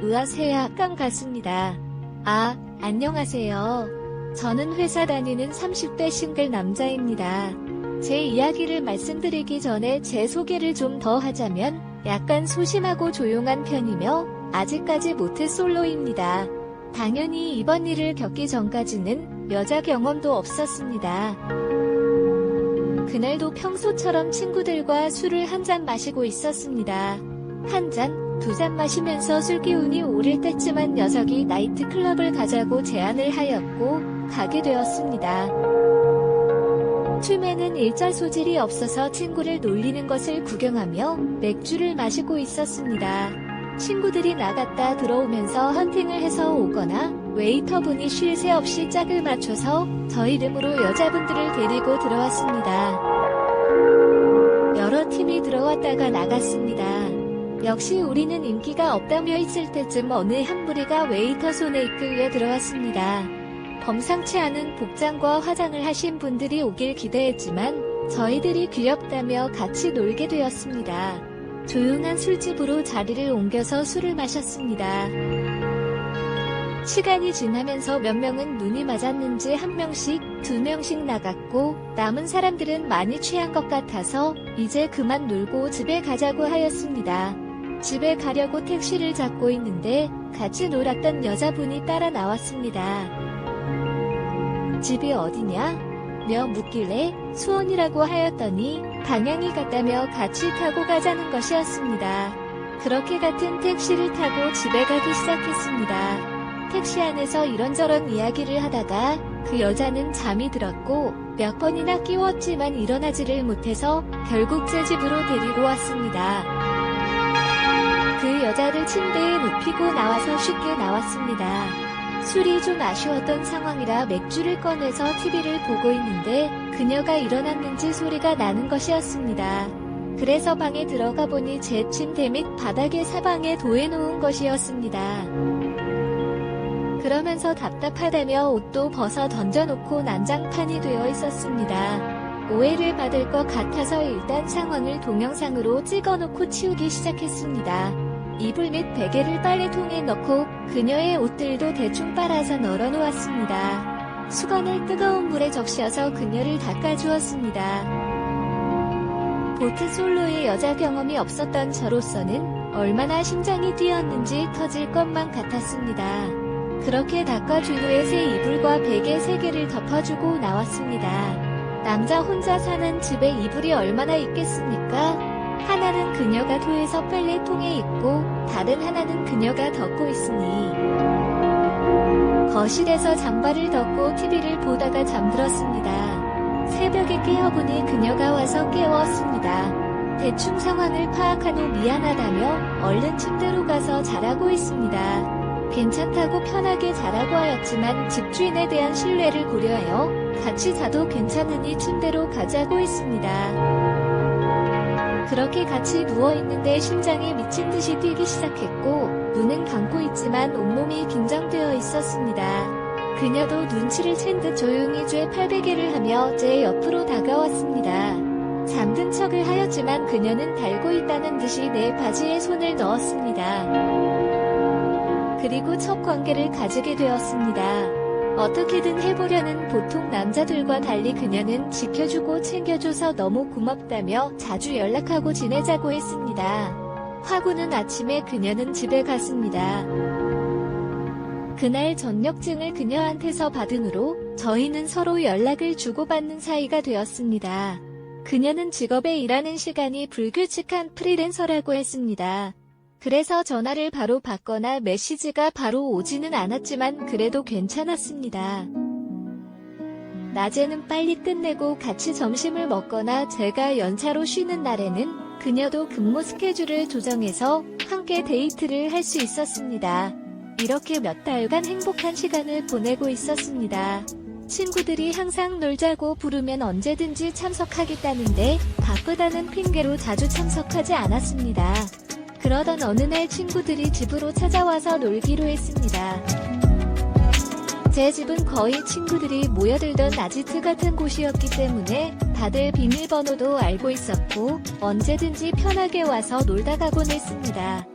의아세학관 갔습니다. 아, 안녕하세요. 저는 회사 다니는 30대 싱글 남자입니다. 제 이야기를 말씀드리기 전에 제 소개를 좀 더 하자면 약간 소심하고 조용한 편이며 아직까지 모태 솔로입니다. 당연히 이번 일을 겪기 전까지는 여자 경험도 없었습니다. 그날도 평소처럼 친구들과 술을 한 잔 마시고 있었습니다. 한 잔, 두 잔 마시면서 술 기운이 오를 때쯤 녀석이 나이트클럽을 가자고 제안을 하였고 가게 되었습니다. 처음에는 일절 소질이 없어서 친구를 놀리는 것을 구경하며 맥주를 마시고 있었습니다. 친구들이 나갔다 들어오면서 헌팅을 해서 오거나 웨이터분이 쉴 새 없이 짝을 맞춰서 저 이름으로 여자분들을 데리고 들어왔습니다. 여러 팀이 들어왔다가 나갔습니다. 역시 우리는 인기가 없다며 있을 때쯤 어느 한 무리가 웨이터 손에 이끌려 들어왔습니다. 범상치 않은 복장과 화장을 하신 분들이 오길 기대했지만 저희들이 귀엽다며 같이 놀게 되었습니다. 조용한 술집으로 자리를 옮겨서 술을 마셨습니다. 시간이 지나면서 몇 명은 눈이 맞았는지 한 명씩, 두 명씩 나갔고 남은 사람들은 많이 취한 것 같아서 이제 그만 놀고 집에 가자고 하였습니다. 집에 가려고 택시를 잡고 있는데 같이 놀았던 여자분이 따라 나왔습니다. 집이 어디냐? 며 묻길래 수원이라고 하였더니 방향이 같다며 같이 타고 가자는 것이었습니다. 그렇게 같은 택시를 타고 집에 가기 시작했습니다. 택시 안에서 이런저런 이야기를 하다가 그 여자는 잠이 들었고 몇 번이나 깨웠지만 일어나지를 못해서 결국 제 집으로 데리고 왔습니다. 그 여자를 침대에 눕히고 나와서 쉽게 나왔습니다. 술이 좀 아쉬웠던 상황이라 맥주를 꺼내서 TV를 보고 있는데 그녀가 일어났는지 소리가 나는 것이었습니다. 그래서 방에 들어가 보니 제 침대 및 바닥에 사방에 도해놓은 것이었습니다. 그러면서 답답하다며 옷도 벗어 던져놓고 난장판이 되어 있었습니다. 오해를 받을 것 같아서 일단 상황을 동영상으로 찍어놓고 치우기 시작했습니다. 이불 및 베개를 빨래통에 넣고 그녀의 옷들도 대충 빨아서 널어놓았습니다. 수건을 뜨거운 물에 적셔서 그녀를 닦아주었습니다. 보트 솔로의 여자 경험이 없었던 저로서는 얼마나 심장이 뛰었는지 터질 것만 같았습니다. 그렇게 닦아준 후에 새 이불과 베개 3개를 덮어주고 나왔습니다. 남자 혼자 사는 집에 이불이 얼마나 있겠습니까? 하나는 그녀가 토해서 빨래통에 있고 다른 하나는 그녀가 덮고 있으니 거실에서 장발을 덮고 TV를 보다가 잠들었습니다. 새벽에 깨어보니 그녀가 와서 깨웠습니다. 대충 상황을 파악한 후 미안하다며 얼른 침대로 가서 자라고 있습니다. 괜찮다고 편하게 자라고 하였지만 집주인에 대한 신뢰를 고려하여 같이 자도 괜찮으니 침대로 가자고 했습니다. 그렇게 같이 누워있는데 심장이 미친듯이 뛰기 시작했고 눈은 감고 있지만 온몸이 긴장되어 있었습니다. 그녀도 눈치를 챈 듯 조용히 제 팔베개를 하며 제 옆으로 다가왔습니다. 잠든 척을 하였지만 그녀는 달고 있다는 듯이 내 바지에 손을 넣었습니다. 그리고 첫 관계를 가지게 되었습니다. 어떻게든 해보려는 보통 남자들과 달리 그녀는 지켜주고 챙겨줘서 너무 고맙다며 자주 연락하고 지내자고 했습니다. 화구는 아침에 그녀는 집에 갔습니다. 그날 전역증을 그녀한테서 받은 후로 저희는 서로 연락을 주고받는 사이가 되었습니다. 그녀는 직업에 일하는 시간이 불규칙한 프리랜서라고 했습니다. 그래서 전화를 바로 받거나 메시지가 바로 오지는 않았지만 그래도 괜찮았습니다. 낮에는 빨리 끝내고 같이 점심을 먹거나 제가 연차로 쉬는 날에는 그녀도 근무 스케줄을 조정해서 함께 데이트를 할 수 있었습니다. 이렇게 몇 달간 행복한 시간을 보내고 있었습니다. 친구들이 항상 놀자고 부르면 언제든지 참석하겠다는데 바쁘다는 핑계로 자주 참석하지 않았습니다. 그러던 어느 날 친구들이 집으로 찾아와서 놀기로 했습니다. 제 집은 거의 친구들이 모여들던 아지트 같은 곳이었기 때문에 다들 비밀번호도 알고 있었고 언제든지 편하게 와서 놀다 가곤 했습니다.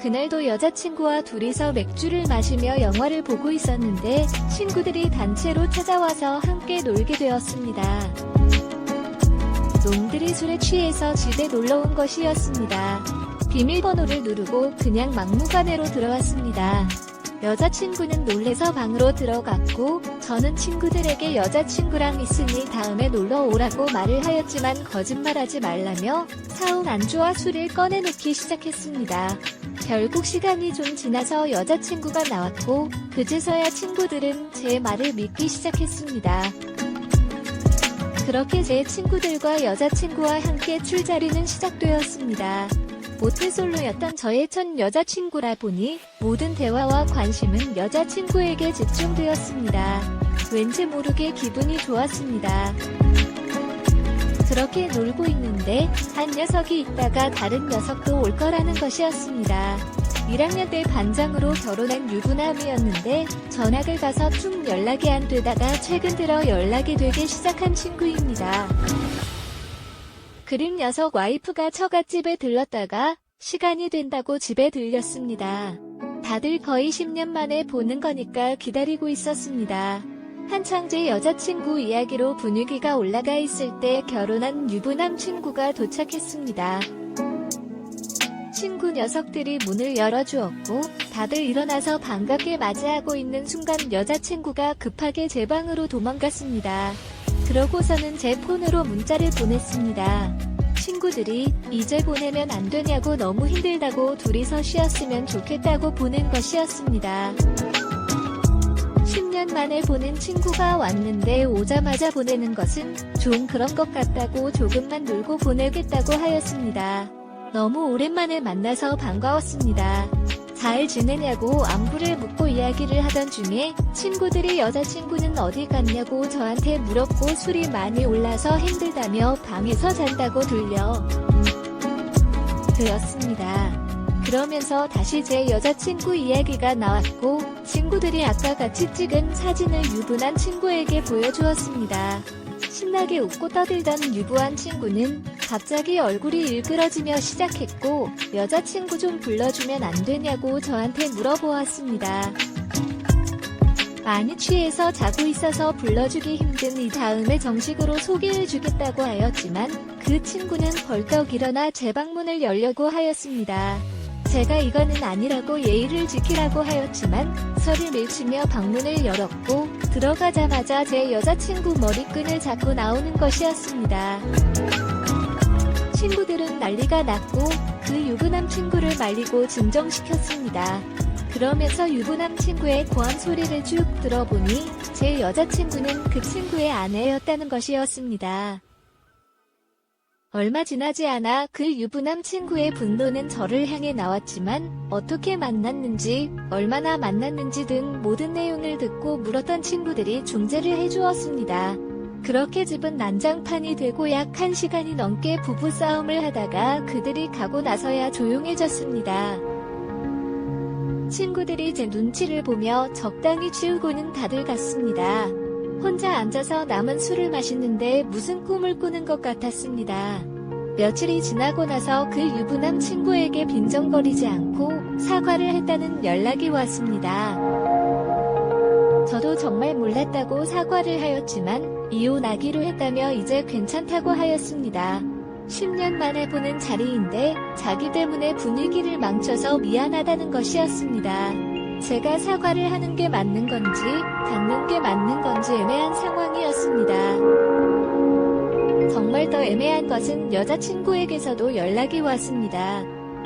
그날도 여자친구와 둘이서 맥주를 마시며 영화를 보고 있었는데 친구들이 단체로 찾아와서 함께 놀게 되었습니다. 놈들이 술에 취해서 집에 놀러온 것이었습니다. 비밀번호를 누르고 그냥 막무가내로 들어왔습니다. 여자친구는 놀래서 방으로 들어갔고 저는 친구들에게 여자친구랑 있으니 다음에 놀러 오라고 말을 하였지만 거짓말하지 말라며 사온 안주와 술을 꺼내놓기 시작했습니다. 결국 시간이 좀 지나서 여자친구가 나왔고 그제서야 친구들은 제 말을 믿기 시작했습니다. 그렇게 제 친구들과 여자친구와 함께 술자리는 시작되었습니다. 모태솔로였던 저의 첫 여자친구라 보니 모든 대화와 관심은 여자친구에게 집중되었습니다. 왠지 모르게 기분이 좋았습니다. 그렇게 놀고 있는데 한 녀석이 있다가 다른 녀석도 올 거라는 것이었습니다. 1학년 때 반장으로 결혼한 유부남이었는데 전학을 가서 쭉 연락이 안 되다가 최근 들어 연락이 되기 시작한 친구입니다. 그림 녀석 와이프가 처갓집에 들렀다가 시간이 된다고 집에 들렸습니다. 다들 거의 10년 만에 보는 거니까 기다리고 있었습니다. 한창 제 여자친구 이야기로 분위기가 올라가 있을 때 결혼한 유부남 친구가 도착했습니다. 친구 녀석들이 문을 열어주었고 다들 일어나서 반갑게 맞이하고 있는 순간 여자친구가 급하게 제 방으로 도망갔습니다. 그러고서는 제 폰으로 문자를 보냈습니다. 친구들이 이제 보내면 안 되냐고 너무 힘들다고 둘이서 쉬었으면 좋겠다고 보낸 것이었습니다. 10년 만에 보낸 친구가 왔는데 오자마자 보내는 것은 좀 그런 것 같다고 조금만 놀고 보내겠다고 하였습니다. 너무 오랜만에 만나서 반가웠습니다. 잘 지내냐고 안부를 묻고 이야기를 하던 중에 친구들이 여자친구는 어디 갔냐고 저한테 물었고 술이 많이 올라서 힘들다며 방에서 잔다고 들었습니다. 그러면서 다시 제 여자친구 이야기가 나왔고 친구들이 아까 같이 찍은 사진을 유부남 친구에게 보여주었습니다. 신나게 웃고 떠들던 유부한 친구는 갑자기 얼굴이 일그러지며 시작했고 여자친구 좀 불러주면 안 되냐고 저한테 물어보았습니다. 많이 취해서 자고 있어서 불러주기 힘든 이 다음에 정식으로 소개해주겠다고 하였지만 그 친구는 벌떡 일어나 제 방문을 열려고 하였습니다. 제가 이거는 아니라고 예의를 지키라고 하였지만 서를 밀치며 방문을 열었고 들어가자마자 제 여자친구 머리끈을 잡고 나오는 것이었습니다. 친구들은 난리가 났고 그 유부남 친구를 말리고 진정시켰습니다. 그러면서 유부남 친구의 고함 소리를 쭉 들어보니 제 여자친구는 그 친구의 아내였다는 것이었습니다. 얼마 지나지 않아 그 유부남 친구의 분노는 저를 향해 나왔지만 어떻게 만났는지 얼마나 만났는지 등 모든 내용을 듣고 물었던 친구들이 중재를 해주었습니다. 그렇게 집은 난장판이 되고 약 1시간이 넘게 부부싸움을 하다가 그들이 가고 나서야 조용해졌습니다. 친구들이 제 눈치를 보며 적당히 치우고는 다들 갔습니다. 혼자 앉아서 남은 술을 마시는데 무슨 꿈을 꾸는 것 같았습니다. 며칠이 지나고 나서 그 유부남 친구에게 빈정거리지 않고 사과를 했다는 연락이 왔습니다. 저도 정말 몰랐다고 사과를 하였지만 이혼하기로 했다며 이제 괜찮다고 하였습니다. 10년 만에 보는 자리인데 자기 때문에 분위기를 망쳐서 미안하다는 것이었습니다. 제가 사과를 하는 게 맞는 건지 닦는 게 맞는 건지 애매한 상황이었습니다. 정말 더 애매한 것은 여자친구에게서도 연락이 왔습니다.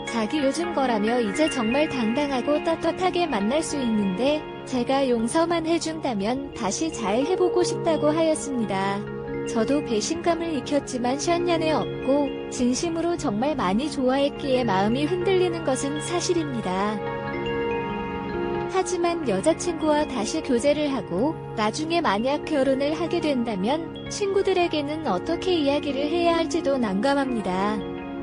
자기 요즘 거라며 이제 정말 당당하고 떳떳하게 만날 수 있는데 제가 용서만 해준다면 다시 잘 해보고 싶다고 하였습니다. 저도 배신감을 익혔지만 션년에 없고 진심으로 정말 많이 좋아했기에 마음이 흔들리는 것은 사실입니다. 하지만 여자친구와 다시 교제를 하고 나중에 만약 결혼을 하게 된다면 친구들에게는 어떻게 이야기를 해야 할지도 난감합니다.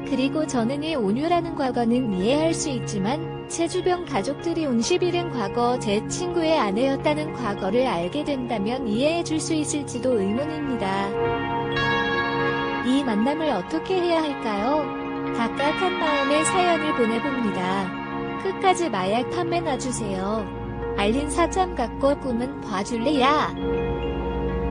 그리고 저는 이 온유라는 과거는 이해할 수 있지만 제 주변 가족들이 온실이른 과거 제 친구의 아내였다는 과거를 알게 된다면 이해해 줄 수 있을지도 의문입니다. 이 만남을 어떻게 해야 할까요? 각각 한 마음의 사연을 보내봅니다. 끝까지 마약 판매 놔주세요. 알린 사장 갖고 꿈은 봐줄래 야.